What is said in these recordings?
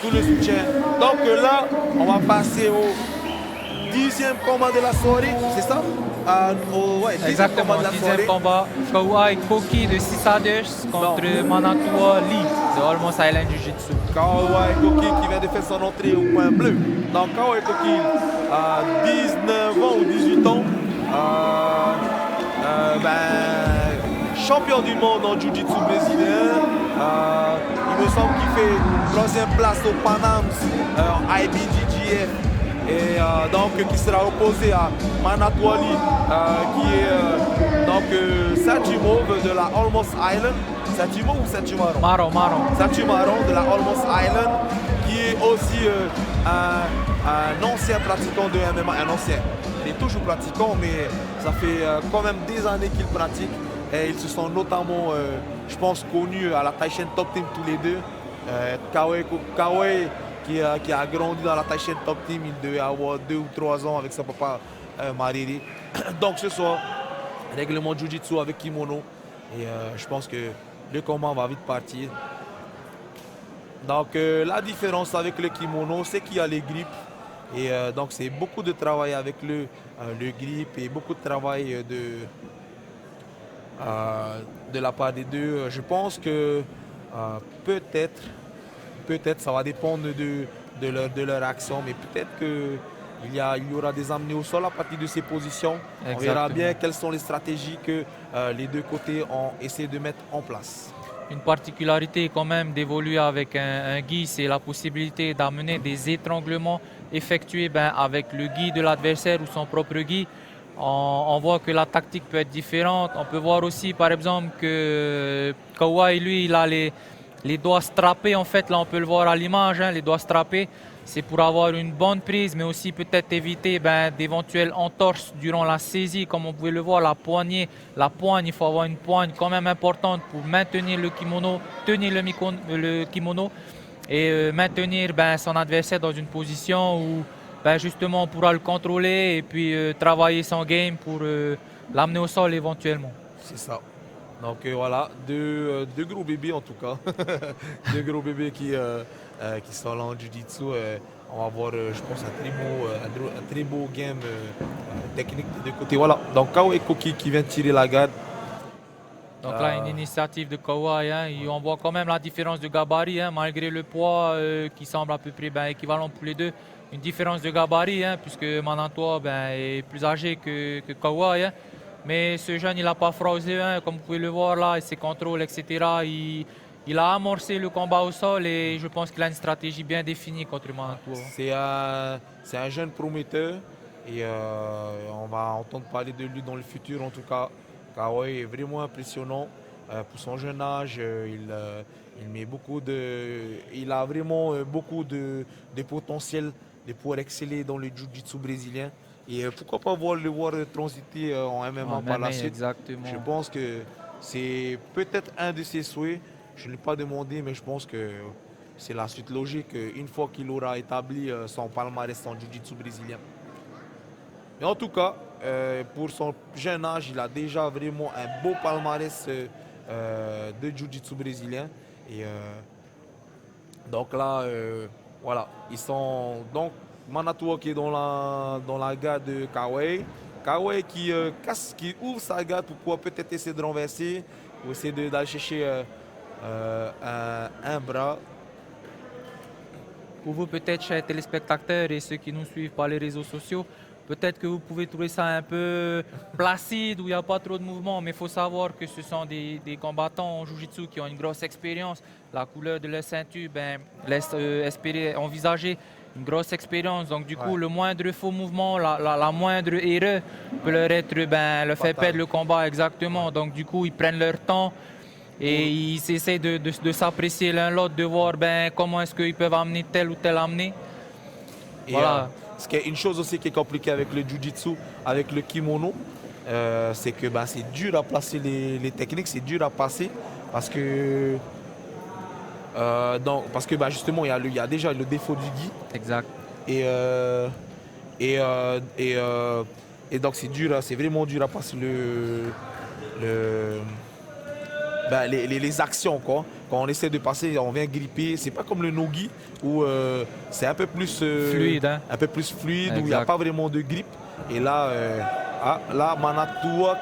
tout le soutien. Donc là, on va passer au 10e combat de la soirée, c'est ça? Ouais, 10e Exactement, combat de la 10e soirée. combat. Kawhi Koki de Citaders contre Manatua Lee de Almost Island Jiu-Jitsu. Kawhi Koki qui vient de faire son entrée au point bleu. Donc Kawhi Koki a 19 ans ou 18 ans. Champion du monde en Jiu-Jitsu brésilien. Il me semble qu'il fait 3e place au Panams IBJJF. Et donc qui sera opposé à Manatua Lee qui est Satimov de la Almost Island. Satimo ou Satimaron? Maron. Satimaron de la Almost Island qui est aussi un ancien pratiquant de MMA, un ancien. Il est toujours pratiquant mais ça fait quand même des années qu'il pratique et ils se sont notamment, je pense, connus à la Taishan Top Team tous les deux. Kawhi qui a grandi dans la Taishan Top Team, il devait avoir 2 ou 3 ans avec son papa Mariri. Donc ce soir, règlement Jiu-Jitsu avec kimono et je pense que le combat va vite partir. Donc la différence avec le kimono, c'est qu'il y a les grips. Et donc c'est beaucoup de travail avec le grip et beaucoup de travail de la part des deux. Je pense que peut-être ça va dépendre de leur action, mais peut-être qu'il y aura des amenés au sol à partir de ces positions. Exactement. On verra bien quelles sont les stratégies que les deux côtés ont essayé de mettre en place. Une particularité quand même d'évoluer avec un gi, c'est la possibilité d'amener des étranglements effectués avec le gi de l'adversaire ou son propre gi. On voit que la tactique peut être différente. On peut voir aussi par exemple que Kawhi, lui, il a les doigts strappés. En fait, là on peut le voir à l'image, les doigts strappés. C'est pour avoir une bonne prise, mais aussi peut-être éviter d'éventuelles entorses durant la saisie. Comme on pouvait le voir, la poigne, il faut avoir une poigne quand même importante pour maintenir le kimono, tenir le kimono et maintenir son adversaire dans une position où justement on pourra le contrôler et puis travailler son game pour l'amener au sol éventuellement. C'est ça. Donc voilà, deux gros bébés en tout cas. Deux gros bébés qui sont là en Jiu-Jitsu. On va voir, je pense, un très beau game technique des deux côtés. Voilà, donc Kawhi Koki qui vient de tirer la garde. Donc là, une initiative de Kawhi. Et on voit quand même la différence de gabarit, malgré le poids qui semble à peu près équivalent pour les deux. Une différence de gabarit, puisque Manatua est plus âgé que Kawhi. Mais ce jeune, il n'a pas fraudé, comme vous pouvez le voir là, ses contrôles, etc. Il a amorcé le combat au sol et je pense qu'il a une stratégie bien définie contre Manatua. C'est un jeune prometteur et on va entendre parler de lui dans le futur. En tout cas, Kawhi est vraiment impressionnant pour son jeune âge. Il a vraiment beaucoup de potentiel de pouvoir exceller dans le jiu-jitsu brésilien. Et pourquoi pas le voir transiter en MMA par la suite. Exactement. Je pense que c'est peut-être un de ses souhaits. Je ne l'ai pas demandé, mais je pense que c'est la suite logique une fois qu'il aura établi son palmarès en jiu-jitsu brésilien. Mais en tout cas, pour son jeune âge, il a déjà vraiment un beau palmarès de jiu-jitsu brésilien. Et donc là, voilà, ils sont donc Manatua qui est dans la garde de Kawhi. Kawhi qui ouvre sa garde pour pouvoir peut-être essayer de renverser ou essayer d'aller chercher un bras. Pour vous, peut-être, chers téléspectateurs et ceux qui nous suivent par les réseaux sociaux, peut-être que vous pouvez trouver ça un peu placide, où il n'y a pas trop de mouvement, mais il faut savoir que ce sont des combattants en Jiu-Jitsu qui ont une grosse expérience. La couleur de leur ceinture laisse espérer, envisager une grosse expérience. Donc du coup, le moindre faux mouvement, la moindre erreur peut leur être, leur faire perdre le combat exactement. Donc du coup, ils prennent leur temps et ils essaient de s'apprécier l'un l'autre, de voir comment est-ce qu'ils peuvent amener tel ou tel amener. Et voilà. Une chose aussi qui est compliquée avec le jiu-jitsu, avec le kimono, c'est que c'est dur à placer les techniques, c'est dur à passer parce que justement il y a déjà le défaut du gi. Exact. Et donc c'est vraiment dur à passer les actions quoi. quand on essaie de passer, on vient gripper. C'est pas comme le no-gi où c'est un peu plus Fluide, hein. un peu plus fluide, où il n'y a Exact. pas vraiment de grippe. Et là, là Manatua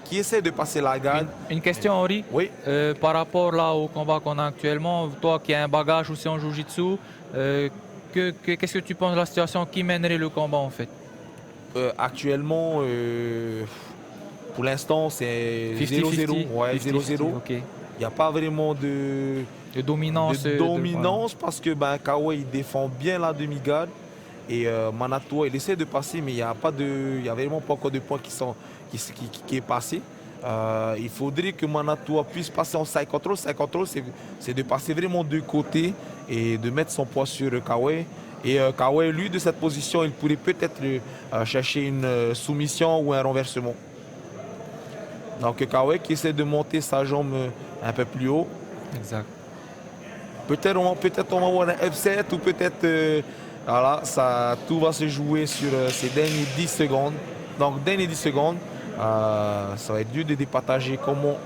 qui essaie de passer la garde. Une question, Henri. Oui. Par rapport là au combat qu'on a actuellement, toi qui as un bagage aussi en Jiu-Jitsu, qu'est-ce que tu penses de la situation qui mènerait le combat en fait? Actuellement, pour l'instant, c'est 0-0. 50-50. Ouais, 50-50, 0-0. ok. Il n'y a pas vraiment de De dominance parce que Kawhi il défend bien la demi-garde et Manatua il essaie de passer mais il n'y a vraiment pas encore de points qui est passé. Il faudrait que Manatua puisse passer en side control. Side control c'est de passer vraiment de côté et de mettre son poids sur Kawhi. Et Kawhi lui de cette position il pourrait peut-être chercher une soumission ou un renversement. Donc Kawhi qui essaie de monter sa jambe un peu plus haut. Exact. Peut-être on va avoir un upset ou peut-être voilà, tout va se jouer sur ces dernières 10 secondes. Donc dernières 10 secondes, ça va être dur de départager comment.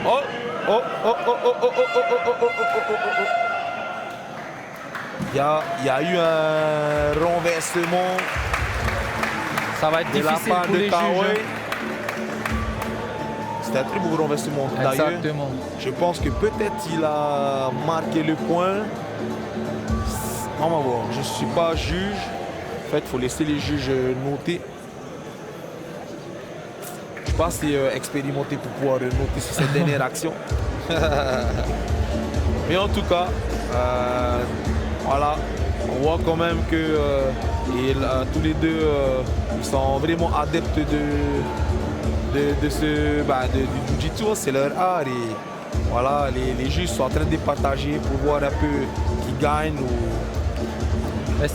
Oh oh oh oh oh oh oh oh oh oh oh oh. Il y a eu un renversement Ça va être de la difficile part pour de les Kawhi. juges. C'était un très beau renversement d'ailleurs. Exactement. Je pense que peut-être il a marqué le point. On va voir. Je ne suis pas juge. En fait, il faut laisser les juges noter. Je ne suis pas assez expérimenté pour pouvoir noter sur cette dernière action. Mais en tout cas, voilà. On voit quand même que tous les deux ils sont vraiment adeptes du jiu-jitsu, c'est leur art et voilà, les juges sont en train de départager pour voir un peu qui gagne.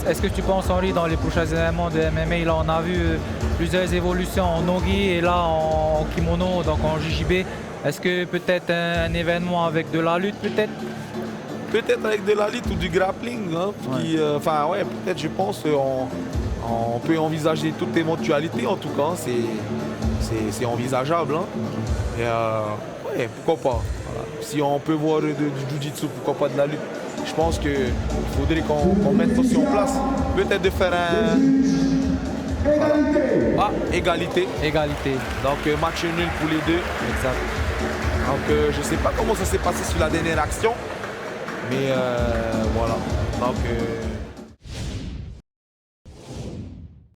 Est-ce que tu penses, Henri, dans les prochains événements de MMA, là on a vu plusieurs évolutions en nogi et là en kimono, donc en JJB. Est-ce que peut-être un événement avec de la lutte peut-être? Peut-être avec de la lutte ou du grappling, hein, Ouais. peut-être je pense on peut envisager toute éventualité en tout cas, c'est envisageable. Hein. Et ouais, pourquoi pas. Voilà. Si on peut voir du jiu-jitsu, pourquoi pas de la lutte. Je pense qu'il faudrait qu'on mette aussi en place. Peut-être de faire un... Voilà. Ah, égalité. Égalité. Donc match nul pour les deux. Exact. Donc je ne sais pas comment ça s'est passé sur la dernière action. Mais voilà. Donc